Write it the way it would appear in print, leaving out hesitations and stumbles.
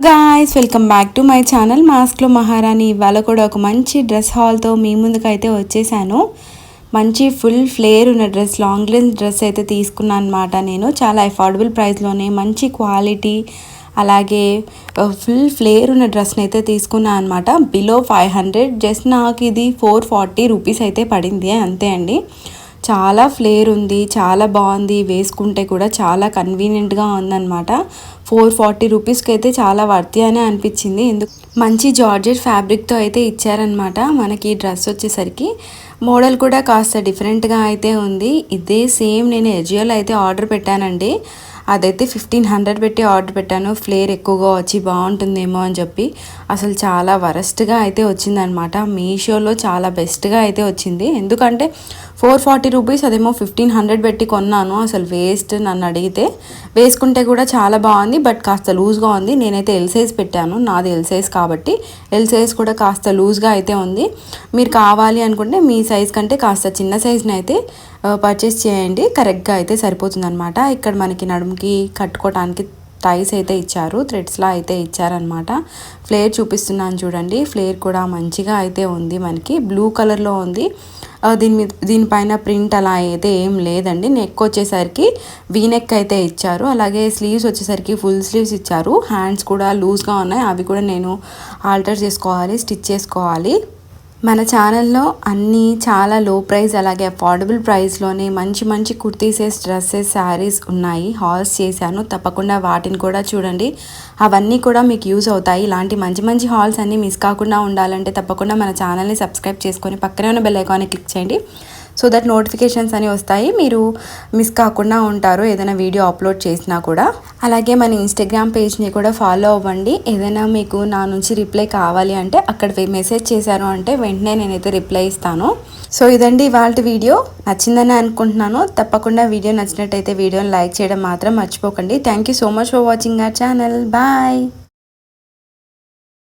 Guys welcome back to my channel మాస్క్లో మహారాణి. ఇవాళ కూడా ఒక మంచి డ్రెస్ హాల్తో మీ ముందుకైతే వచ్చేసాను. మంచి ఫుల్ ఫ్లేర్ ఉన్న డ్రెస్, లాంగ్ లెన్స్ డ్రెస్ అయితే తీసుకున్నాను అనమాట. నేను చాలా అఫోర్డబుల్ ప్రైస్లోనే మంచి క్వాలిటీ అలాగే ఫుల్ ఫ్లేర్ ఉన్న డ్రెస్ని అయితే తీసుకున్నాను అనమాట. బిలో 500, జస్ట్ నాకు ఇది 440 రూపీస్ అయితే పడింది, అంతే అండి. చాలా ఫ్లేర్ ఉంది, చాలా బాగుంది, వేసుకుంటే కూడా చాలా కన్వీనియంట్గా ఉందన్నమాట. 440 రూపీస్కి అయితే చాలా వర్తి అని అనిపించింది. ఎందుకు మంచి జార్జెట్ ఫ్యాబ్రిక్తో అయితే ఇచ్చారనమాట. మనకి డ్రెస్ వచ్చేసరికి మోడల్ కూడా కాస్త డిఫరెంట్గా అయితే ఉంది. ఇదే సేమ్ నేను ఎజియోలో అయితే ఆర్డర్ పెట్టానండి. అదైతే 1500 పెట్టి ఆర్డర్ పెట్టాను. ఫ్లేర్ ఎక్కువగా వచ్చి బాగుంటుందేమో అని చెప్పి అసలు చాలా వరస్ట్గా అయితే వచ్చిందనమాట. మీషోలో చాలా బెస్ట్గా అయితే వచ్చింది. ఎందుకంటే 440 రూపీస్, అదేమో 1500 పెట్టి కొన్నాను. అసలు వేస్ట్ నన్ను అడిగితే. వేసుకుంటే కూడా చాలా బాగుంది, బట్ కాస్త లూజ్గా ఉంది. నేనైతే ఎల్ సైజ్ పెట్టాను, నాది ఎల్ సైజ్ కాబట్టి ఎల్ సైజ్ కూడా కాస్త లూజ్గా అయితే ఉంది. మీరు కావాలి అనుకుంటే మీ సైజ్ కంటే కాస్త చిన్న సైజ్ని అయితే పర్చేస్ చేయండి, కరెక్ట్గా అయితే సరిపోతుంది అనమాట. ఇక్కడ మనకి నడుముకి కట్టుకోవడానికి టైస్ అయితే ఇచ్చారు, థ్రెడ్స్లా అయితే ఇచ్చారనమాట. ఫ్లేర్ చూపిస్తున్నాను చూడండి. ఫ్లేర్ కూడా మంచిగా అయితే ఉంది, మనకి బ్లూ కలర్లో ఉంది. దీనిపైన ప్రింట్ అలా అయితే ఏం లేదండి. నెక్ వచ్చేసరికి వీ నెక్ అయితే ఇచ్చారు, అలాగే స్లీవ్స్ వచ్చేసరికి ఫుల్ స్లీవ్స్ ఇచ్చారు. హ్యాండ్స్ కూడా లూజ్గా ఉన్నాయి, అవి కూడా నేను ఆల్టర్ చేసుకోవాలి, స్టిచ్ చేసుకోవాలి. మన ఛానల్లో అన్నీ చాలా లో ప్రైస్ అలాగే అఫోర్డబుల్ ప్రైస్లోనే మంచి మంచి కుర్తీసెస్, డ్రెస్సెస్, శారీస్ ఉన్నాయి. హాల్స్ చేశాను, తప్పకుండా వాటిని కూడా చూడండి. అవన్నీ కూడా మీకు యూజ్ అవుతాయి. ఇలాంటి మంచి మంచి హాల్స్ అన్నీ మిస్ కాకుండా ఉండాలంటే తప్పకుండా మన ఛానల్ని సబ్స్క్రైబ్ చేసుకొని పక్కనే ఉన్న బెల్ ఐకాన్ని క్లిక్ చేయండి. సో దట్ నోటిఫికేషన్స్ అని వస్తాయి, మీరు మిస్ కాకుండా ఉంటారు ఏదైనా వీడియో అప్లోడ్ చేసినా కూడా. అలాగే మన ఇన్స్టాగ్రామ్ పేజ్ని కూడా ఫాలో అవ్వండి. ఏదైనా మీకు నా నుంచి రిప్లై కావాలి అంటే అక్కడ మెసేజ్ చేశారు అంటే వెంటనే నేనైతే రిప్లై ఇస్తాను. సో ఇదండి ఇవాళ వీడియో. నచ్చిందని అనుకుంటున్నాను. తప్పకుండా వీడియో నచ్చినట్టయితే వీడియోని లైక్ చేయడం మాత్రం మర్చిపోకండి. Thank you so much for watching our channel. Bye.